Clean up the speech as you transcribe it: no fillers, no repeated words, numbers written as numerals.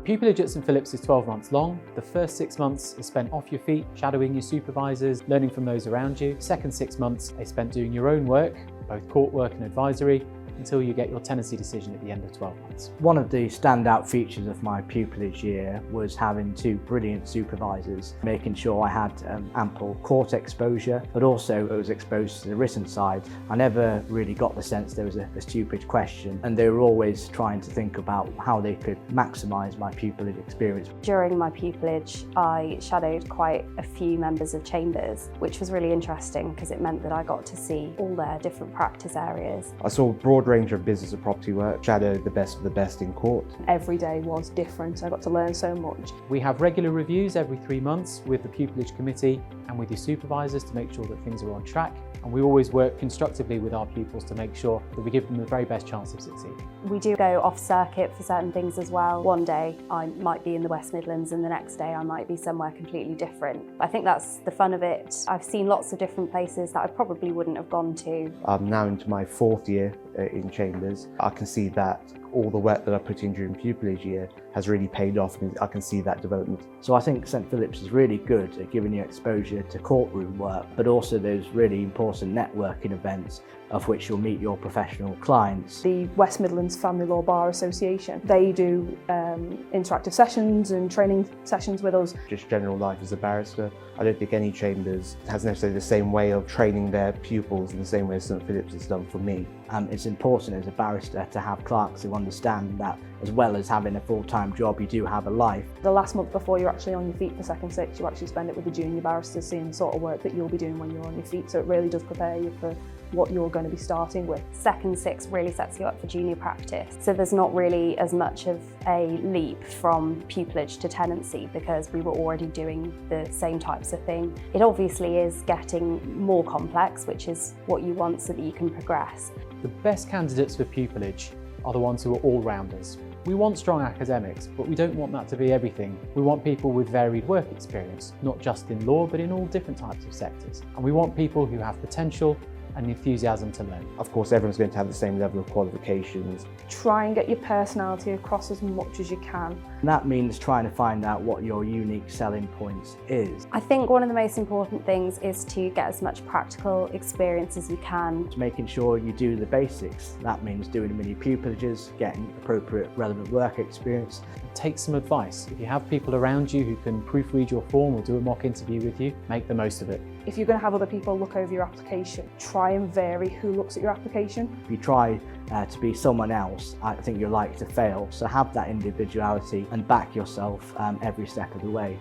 Pupillage at St Philip's is 12 months long. The first 6 months is spent off your feet, shadowing your supervisors, learning from those around you. Second 6 months is spent doing your own work, both court work and advisory, until you get your tenancy decision at the end of 12 months. One of the standout features of my pupillage year was having 2 brilliant supervisors, making sure I had ample court exposure, but also I was exposed to the written side. I never really got the sense there was a stupid question, and they were always trying to think about how they could maximise my pupillage experience. During my pupillage, I shadowed quite a few members of chambers, which was really interesting because it meant that I got to see all their different practice areas. I saw a broad range of business and property work, shadowed the best of the best in court. Every day was different. I got to learn so much. We have regular reviews every 3 months with the pupillage committee and with your supervisors to make sure that things are on track. And we always work constructively with our pupils to make sure that we give them the very best chance of succeeding. We do go off circuit for certain things as well. One day I might be in the West Midlands and the next day I might be somewhere completely different. I think that's the fun of it. I've seen lots of different places that I probably wouldn't have gone to. I'm now into my 4th year in chambers. I can see that all the work that I put in during pupillage year has really paid off, and I can see that development. So I think St Philip's is really good at giving you exposure to courtroom work, but also those really important networking events of which you'll meet your professional clients. The West Midlands Family Law Bar Association, they do interactive sessions and training sessions with us. Just general life as a barrister, I don't think any chambers has necessarily the same way of training their pupils in the same way as St Philip's has done for me. It's important as a barrister to have clerks who understand that as well as having a full-time job, you do have a life. The last month before you're actually on your feet for second six, you actually spend it with the junior barristers, seeing the sort of work that you'll be doing when you're on your feet, so it really does prepare you for what you're going to be starting with. Second six really sets you up for junior practice, so there's not really as much of a leap from pupillage to tenancy because we were already doing the same types of thing. It obviously is getting more complex, which is what you want so that you can progress. The best candidates for pupillage are the ones who are all-rounders. We want strong academics, but we don't want that to be everything. We want people with varied work experience, not just in law, but in all different types of sectors. And we want people who have potential and enthusiasm to learn. Of course, everyone's going to have the same level of qualifications. Try and get your personality across as much as you can. And that means trying to find out what your unique selling points is. I think one of the most important things is to get as much practical experience as you can. Making sure you do the basics. That means doing mini pupillages, getting appropriate relevant work experience. Take some advice. If you have people around you who can proofread your form or do a mock interview with you, make the most of it. If you're going to have other people look over your application, try and vary who looks at your application. If you try to be someone else, I think you're likely to fail. So have that individuality and back yourself every step of the way.